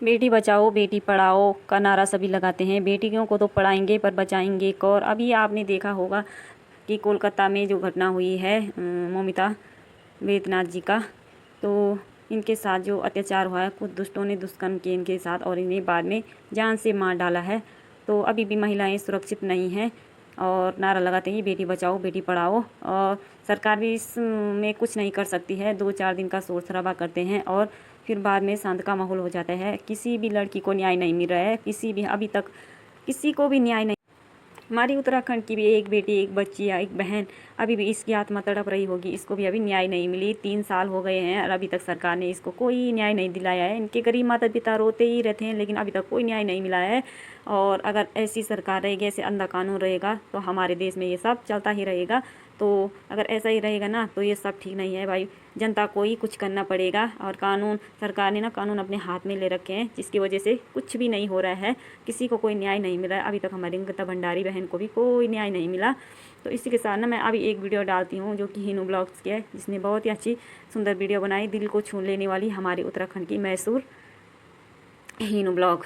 बेटी बचाओ बेटी पढ़ाओ का नारा सभी लगाते हैं। बेटियों को तो पढ़ाएंगे पर बचाएंगे कौन। अभी आपने देखा होगा कि कोलकाता में जो घटना हुई है मौमिता वेदनाथ जी का, तो इनके साथ जो अत्याचार हुआ है, कुछ दुष्टों ने दुष्कर्म किए इनके साथ और इन्हें बाद में जान से मार डाला है। तो अभी भी महिलाएं सुरक्षित नहीं हैं और नारा लगाते हैं बेटी बचाओ बेटी पढ़ाओ। और सरकार भी इसमें कुछ नहीं कर सकती है। 2-4 दिन का शोर शराबा करते हैं और फिर बाद में शांत का माहौल हो जाता है। किसी भी लड़की को न्याय नहीं मिल रहा है, किसी भी अभी तक किसी को भी न्याय नहीं। हमारी उत्तराखंड की भी एक बेटी, एक बच्ची या एक बहन अभी भी इसकी आत्मा तड़प रही होगी, इसको भी अभी न्याय नहीं मिली। 3 साल हो गए हैं और अभी तक सरकार ने इसको कोई न्याय नहीं दिलाया है। इनके गरीब माता पिता रोते ही रहते हैं लेकिन अभी तक कोई न्याय नहीं मिला है। और अगर ऐसी सरकार रहेगी, ऐसे अंधा कानून रहेगा तो हमारे देश में ये सब चलता ही रहेगा। तो अगर ऐसा ही रहेगा ना तो ये सब ठीक नहीं है भाई। जनता को ही कुछ करना पड़ेगा और कानून, सरकार ने ना कानून अपने हाथ में ले रखे हैं जिसकी वजह से कुछ भी नहीं हो रहा है। किसी को कोई न्याय नहीं मिला है अभी तक। हमारी अंकिता भंडारी बहन को भी कोई न्याय नहीं मिला। तो इसी के साथ ना मैं अभी एक वीडियो डालती हूँ जो कि हीनू ब्लॉग्स की है, जिसने बहुत ही अच्छी सुंदर वीडियो बनाई, दिल को छू लेने वाली, हमारे उत्तराखंड की मशहूर हीनू ब्लॉग।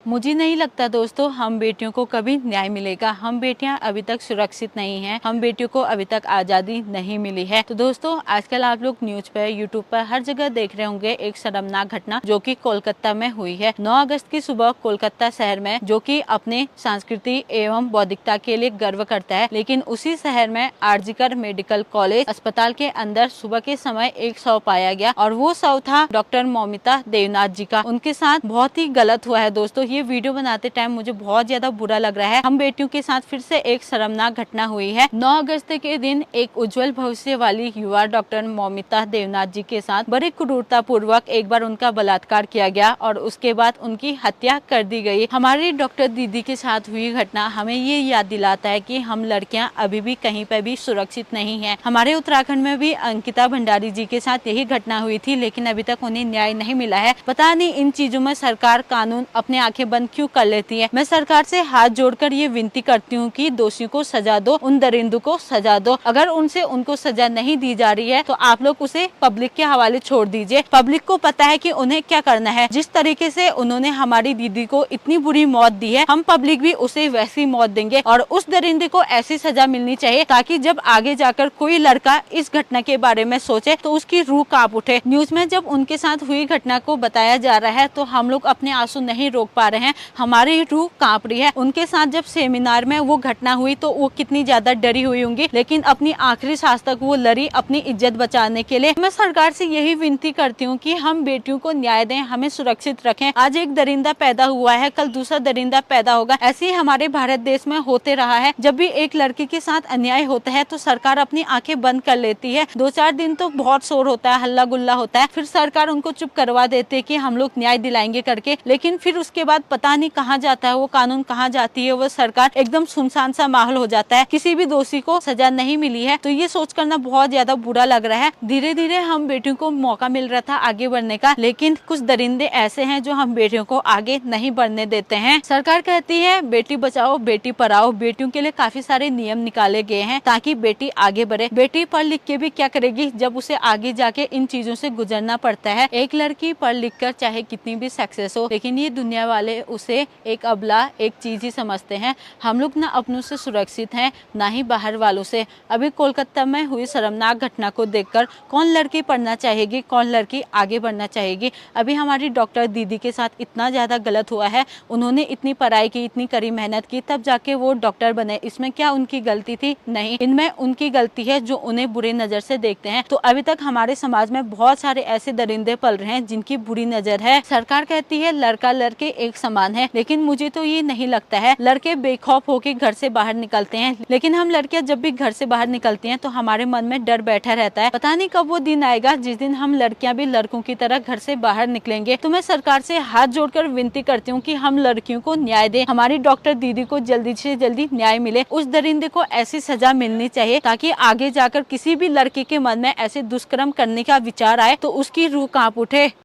मुझे नहीं लगता दोस्तों हम बेटियों को कभी न्याय मिलेगा। हम बेटियां अभी तक सुरक्षित नहीं हैं, हम बेटियों को अभी तक आज़ादी नहीं मिली है। तो दोस्तों आजकल आप लोग न्यूज पर, यूट्यूब पर हर जगह देख रहे होंगे एक शर्मनाक घटना जो कि कोलकाता में हुई है। 9 अगस्त की सुबह कोलकाता शहर में, जो कि अपने संस्कृति एवं बौद्धिकता के लिए गर्व करता है, लेकिन उसी शहर में आरजीकर मेडिकल कॉलेज अस्पताल के अंदर सुबह के समय एक शव पाया गया और वो शव था डॉक्टर मौमिता देवनाथ जी का। उनके साथ बहुत ही गलत हुआ है दोस्तों। ये वीडियो बनाते टाइम मुझे बहुत ज्यादा बुरा लग रहा है। हम बेटियों के साथ फिर से एक शर्मनाक घटना हुई है। 9 अगस्त के दिन एक उज्जवल भविष्य वाली युवा डॉक्टर मौमिता देवनाथ जी के साथ बड़ी क्रूरता पूर्वक एक बार उनका बलात्कार किया गया और उसके बाद उनकी हत्या कर दी गई। हमारी डॉक्टर दीदी के साथ हुई घटना हमें ये याद दिलाता है कि हम लड़कियां अभी भी कहीं पर भी सुरक्षित नहीं है। हमारे उत्तराखंड में भी अंकिता भंडारी जी के साथ यही घटना हुई थी, लेकिन अभी तक उन्हें न्याय नहीं मिला है। पता नहीं इन चीजों में सरकार, कानून अपने आंखें बंद क्यों कर लेती है। मैं सरकार से हाथ जोड़कर ये विनती करती हूँ कि दोषियों को सजा दो, उन दरिंदों को सजा दो। अगर उनको सजा नहीं दी जा रही है तो आप लोग उसे पब्लिक के हवाले छोड़ दीजिए। पब्लिक को पता है कि उन्हें क्या करना है। जिस तरीके से उन्होंने हमारी दीदी को इतनी बुरी मौत दी है, हम पब्लिक भी उसे वैसी मौत देंगे और उस दरिंदे को ऐसी सजा मिलनी चाहिए ताकि जब आगे जाकर कोई लड़का इस घटना के बारे में सोचे तो उसकी रूह कांप उठे। न्यूज में जब उनके साथ हुई घटना को बताया जा रहा है तो हम लोग अपने आंसू नहीं रोक पा रहे हैं, हमारी रूह कांप रही है। उनके साथ जब सेमिनार में वो घटना हुई तो वो कितनी ज्यादा डरी हुई होंगी, लेकिन अपनी आखिरी सांस तक वो लड़ी अपनी इज्जत बचाने के लिए। मैं सरकार से यही विनती करती हूँ कि हम बेटियों को न्याय दें, हमें सुरक्षित रखें। आज एक दरिंदा पैदा हुआ है, कल दूसरा दरिंदा पैदा होगा। ऐसे ही हमारे भारत देश में होते रहा है। जब भी एक लड़की के साथ अन्याय होता है तो सरकार अपनी आंखें बंद कर लेती है। 2-4 दिन तो बहुत शोर होता है, हल्ला गुल्ला होता है, फिर सरकार उनको चुप करवा देते है कि हम लोग न्याय दिलाएंगे करके। लेकिन फिर उसके बाद पता नहीं कहाँ जाता है वो कानून, कहाँ जाती है वो सरकार। एकदम सुनसान सा माहौल हो जाता है। किसी भी दोषी को सजा नहीं मिली है तो ये सोच करना बहुत ज्यादा बुरा लग रहा है। धीरे धीरे हम बेटियों को मौका मिल रहा था आगे बढ़ने का, लेकिन कुछ दरिंदे ऐसे हैं जो हम बेटियों को आगे नहीं बढ़ने देते हैं। सरकार कहती है बेटी बचाओ बेटी पढ़ाओ। बेटियों के लिए काफी सारे नियम निकाले गए हैं ताकि बेटी आगे बढ़े। बेटी पढ़ लिख के भी क्या करेगी जब उसे आगे जाके इन चीजों से गुजरना पड़ता है। एक लड़की पढ़ लिख कर चाहे कितनी भी सक्सेस हो, लेकिन ये दुनिया वाले उसे एक अबला, एक चीज ही समझते हैं। हम लोग ना अपनों से सुरक्षित हैं, ना ही बाहर वालों से। अभी कोलकाता में हुई शर्मनाक घटना को देखकर कौन लड़की पढ़ना चाहेगी, कौन लड़की आगे बढ़ना चाहेगी। अभी हमारी डॉक्टर दीदी के साथ इतना ज्यादा गलत हुआ है। उन्होंने इतनी पढ़ाई की, इतनी कड़ी मेहनत की, तब जाके वो डॉक्टर बने। इसमें क्या उनकी गलती थी? नहीं, इनमें उनकी गलती है जो उन्हें बुरी नजर से देखते हैं। तो अभी तक हमारे समाज में बहुत सारे ऐसे दरिंदे पल रहे हैं जिनकी बुरी नजर है। सरकार कहती है लड़का लड़के एक समान है, लेकिन मुझे तो ये नहीं लगता है। लड़के बेखौफ होकर घर से बाहर निकलते हैं, लेकिन हम लड़कियां जब भी घर से बाहर निकलती हैं तो हमारे मन में डर बैठा रहता है। पता नहीं कब वो दिन आएगा जिस दिन हम लड़कियां भी लड़कों की तरह घर से बाहर निकलेंगे। तो मैं सरकार से हाथ जोड़कर विनती करती हूँ कि हम लड़कियों को न्याय दें, हमारी डॉक्टर दीदी को जल्दी से जल्दी न्याय मिले। उस दरिंदे को ऐसी सजा मिलनी चाहिए ताकि आगे जाकर किसी भी लड़की के मन में ऐसे दुष्कर्म करने का विचार आए तो उसकी रूह कांप उठे।